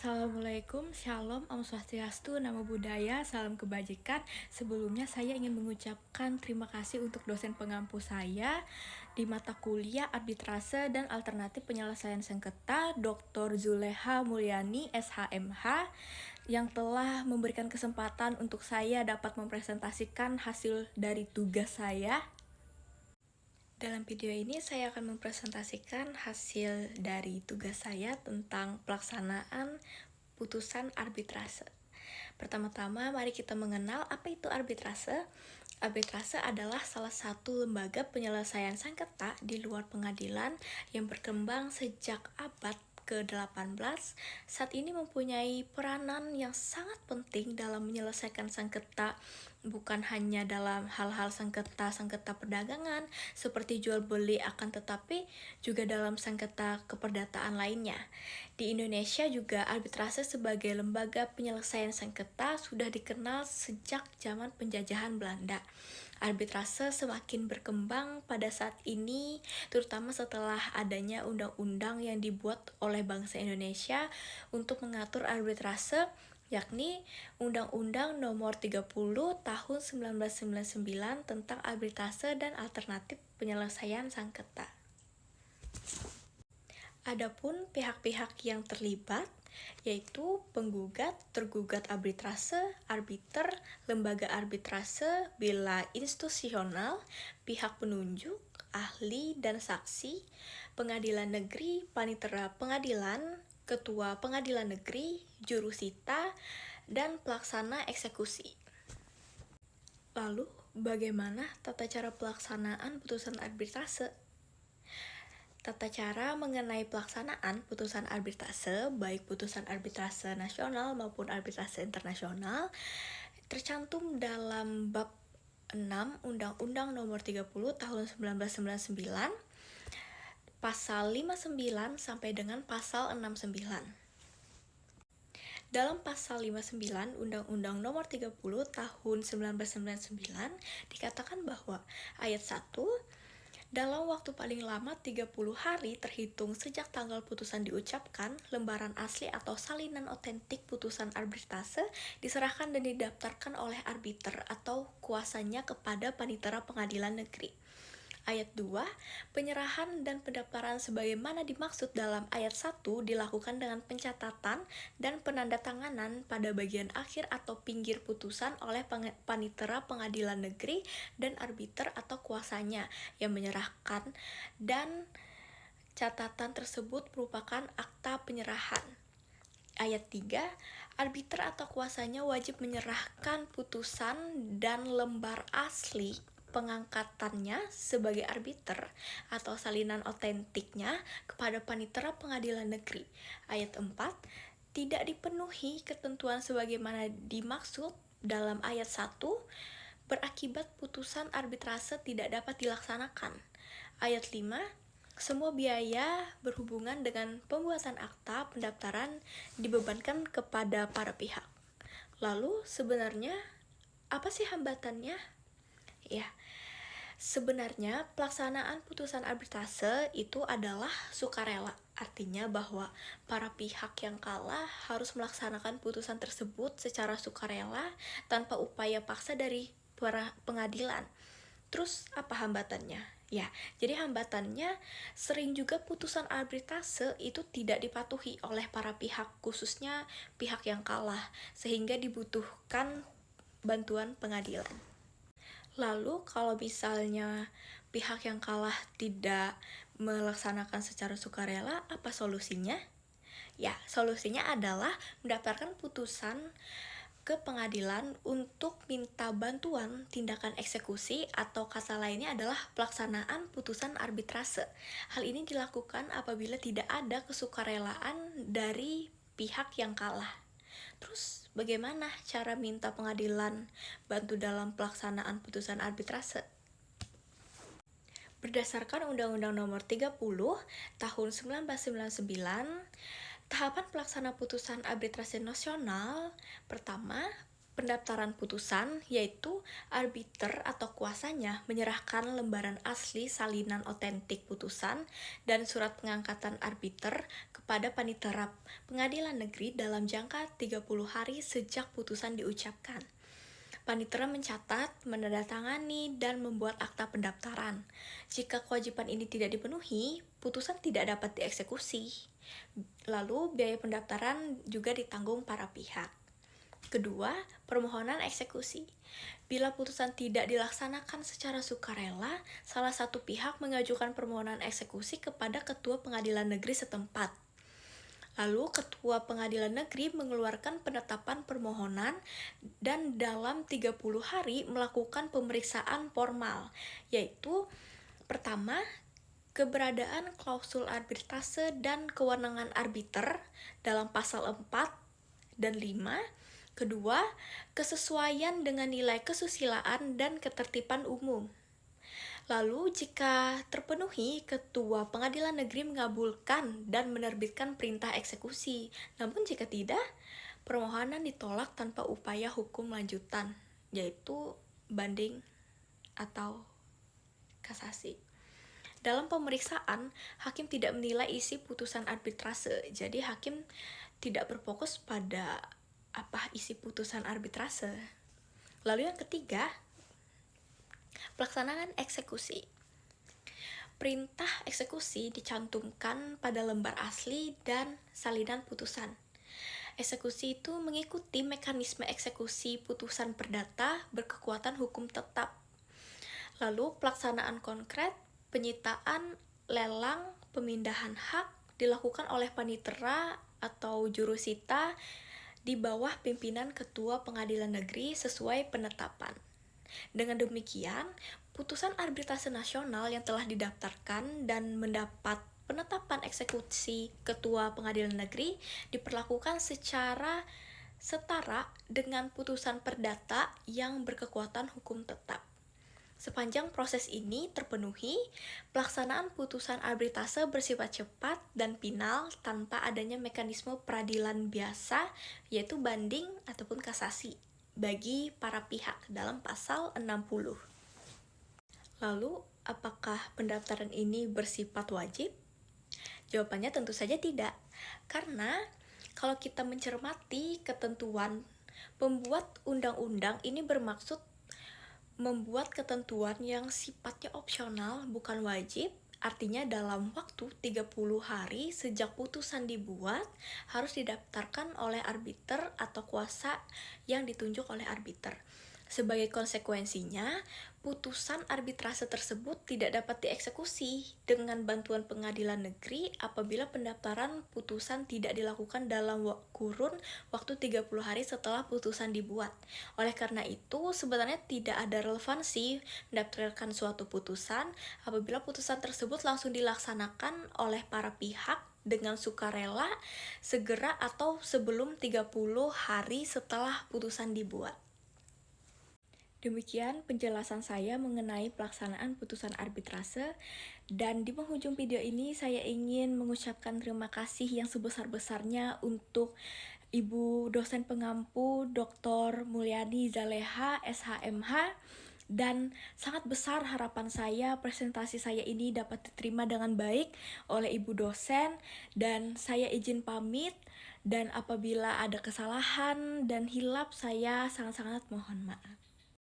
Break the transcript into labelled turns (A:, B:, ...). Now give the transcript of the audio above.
A: Assalamualaikum, Shalom, Om Swastiastu, Namo Buddhaya, Salam Kebajikan. Sebelumnya saya ingin mengucapkan terima kasih untuk dosen pengampu saya di mata kuliah Arbitrase dan Alternatif Penyelesaian Sengketa, Dr. Zuleha Mulyani, SHMH, yang telah memberikan kesempatan untuk saya dapat mempresentasikan hasil dari tugas saya. Dalam video ini saya akan mempresentasikan hasil dari tugas saya tentang pelaksanaan putusan arbitrase. Pertama-tama mari kita mengenal apa itu arbitrase. Arbitrase adalah salah satu lembaga penyelesaian sengketa di luar pengadilan yang berkembang sejak abad ke-18. Saat ini mempunyai peranan yang sangat penting dalam menyelesaikan sengketa, bukan hanya dalam hal-hal sengketa perdagangan seperti jual beli, akan tetapi juga dalam sengketa keperdataan lainnya. Di Indonesia juga arbitrase sebagai lembaga penyelesaian sengketa sudah dikenal sejak zaman penjajahan Belanda. Arbitrase semakin berkembang pada saat ini, terutama setelah adanya undang-undang yang dibuat oleh bangsa Indonesia untuk mengatur arbitrase, yakni Undang-Undang Nomor 30 Tahun 1999 tentang Arbitrase dan Alternatif Penyelesaian Sengketa. Adapun pihak-pihak yang terlibat yaitu penggugat, tergugat arbitrase, arbiter, lembaga arbitrase bila institusional, pihak penunjuk, ahli dan saksi, pengadilan negeri, panitera pengadilan, ketua pengadilan negeri, jurusita, dan pelaksana eksekusi. Lalu, bagaimana tata cara pelaksanaan putusan arbitrase? Tata cara mengenai pelaksanaan putusan arbitrase, baik putusan arbitrase nasional maupun arbitrase internasional, tercantum dalam bab 6 Undang-Undang Nomor 30 Tahun 1999, pasal 59 sampai dengan pasal 69. Dalam pasal 59 Undang-Undang Nomor 30 Tahun 1999 dikatakan bahwa ayat 1, dalam waktu paling lama 30 hari terhitung sejak tanggal putusan diucapkan, lembaran asli atau salinan otentik putusan arbitrase diserahkan dan didaftarkan oleh arbiter atau kuasanya kepada panitera pengadilan negeri. Ayat 2, penyerahan dan pendaftaran sebagaimana dimaksud dalam ayat 1 dilakukan dengan pencatatan dan penandatanganan pada bagian akhir atau pinggir putusan oleh panitera pengadilan negeri dan arbiter atau kuasanya yang menyerahkan, dan catatan tersebut merupakan akta penyerahan. Ayat 3, arbiter atau kuasanya wajib menyerahkan putusan dan lembar asli pengangkatannya sebagai arbiter atau salinan otentiknya kepada panitera pengadilan negeri. Ayat 4, tidak dipenuhi ketentuan sebagaimana dimaksud dalam ayat 1, berakibat putusan arbitrase tidak dapat dilaksanakan. Ayat 5, semua biaya berhubungan dengan pembuatan akta pendaftaran dibebankan kepada para pihak. Lalu sebenarnya apa sih hambatannya? Ya, sebenarnya pelaksanaan putusan arbitrase itu adalah sukarela. Artinya bahwa para pihak yang kalah harus melaksanakan putusan tersebut secara sukarela tanpa upaya paksa dari para pengadilan. Terus apa hambatannya? Ya, jadi hambatannya sering juga putusan arbitrase itu tidak dipatuhi oleh para pihak, khususnya pihak yang kalah, sehingga dibutuhkan bantuan pengadilan. Lalu kalau misalnya pihak yang kalah tidak melaksanakan secara sukarela, apa solusinya? Ya, solusinya adalah mendaftarkan putusan ke pengadilan untuk minta bantuan tindakan eksekusi, atau kata lainnya adalah pelaksanaan putusan arbitrase. Hal ini dilakukan apabila tidak ada kesukarelaan dari pihak yang kalah. Terus bagaimana cara minta pengadilan bantu dalam pelaksanaan putusan arbitrase? Berdasarkan Undang-Undang Nomor 30 Tahun 1999, tahapan pelaksana putusan arbitrase nasional, pertama, pendaftaran putusan, yaitu arbiter atau kuasanya menyerahkan lembaran asli salinan otentik putusan dan surat pengangkatan arbiter kepada panitera pengadilan negeri dalam jangka 30 hari sejak putusan diucapkan. Panitera mencatat, menandatangani, dan membuat akta pendaftaran. Jika kewajiban ini tidak dipenuhi, putusan tidak dapat dieksekusi. Lalu, biaya pendaftaran juga ditanggung para pihak. Kedua, permohonan eksekusi. Bila putusan tidak dilaksanakan secara sukarela, salah satu pihak mengajukan permohonan eksekusi kepada Ketua Pengadilan Negeri setempat. Lalu Ketua Pengadilan Negeri mengeluarkan penetapan permohonan dan dalam 30 hari melakukan pemeriksaan formal, yaitu pertama, keberadaan klausul arbitrase dan kewenangan arbiter dalam pasal 4 dan 5. Kedua, kesesuaian dengan nilai kesusilaan dan ketertiban umum. Lalu, jika terpenuhi, Ketua Pengadilan Negeri mengabulkan dan menerbitkan perintah eksekusi. Namun jika tidak, permohonan ditolak tanpa upaya hukum lanjutan, yaitu banding atau kasasi. Dalam pemeriksaan, hakim tidak menilai isi putusan arbitrase. Jadi hakim tidak berfokus pada apa isi putusan arbitrase. Lalu yang ketiga, pelaksanaan eksekusi. Perintah eksekusi dicantumkan pada lembar asli dan salinan putusan. Eksekusi itu mengikuti mekanisme eksekusi putusan perdata berkekuatan hukum tetap. Lalu pelaksanaan konkret, penyitaan, lelang, pemindahan hak dilakukan oleh panitera atau jurusita di bawah pimpinan Ketua Pengadilan Negeri sesuai penetapan. Dengan demikian, putusan arbitrase nasional yang telah didaftarkan dan mendapat penetapan eksekusi Ketua Pengadilan Negeri diperlakukan secara setara dengan putusan perdata yang berkekuatan hukum tetap. Sepanjang proses ini terpenuhi, pelaksanaan putusan arbitrase bersifat cepat dan final tanpa adanya mekanisme peradilan biasa, yaitu banding ataupun kasasi bagi para pihak dalam pasal 60. Lalu, apakah pendaftaran ini bersifat wajib? Jawabannya tentu saja tidak. Karena kalau kita mencermati ketentuan pembuat undang-undang ini bermaksud membuat ketentuan yang sifatnya opsional bukan wajib. Artinya dalam waktu 30 hari sejak putusan dibuat harus didaftarkan oleh arbiter atau kuasa yang ditunjuk oleh arbiter. Sebagai konsekuensinya, putusan arbitrase tersebut tidak dapat dieksekusi dengan bantuan pengadilan negeri apabila pendaftaran putusan tidak dilakukan dalam kurun waktu 30 hari setelah putusan dibuat. Oleh karena itu, sebenarnya tidak ada relevansi mendaftarkan suatu putusan apabila putusan tersebut langsung dilaksanakan oleh para pihak dengan sukarela, segera atau sebelum 30 hari setelah putusan dibuat. Demikian penjelasan saya mengenai pelaksanaan putusan arbitrase, dan di penghujung video ini saya ingin mengucapkan terima kasih yang sebesar-besarnya untuk Ibu dosen pengampu Dr. Mulyani Zaleha, SHMH, dan sangat besar harapan saya presentasi saya ini dapat diterima dengan baik oleh Ibu dosen, dan saya izin pamit, dan apabila ada kesalahan dan hilap saya sangat-sangat mohon maaf.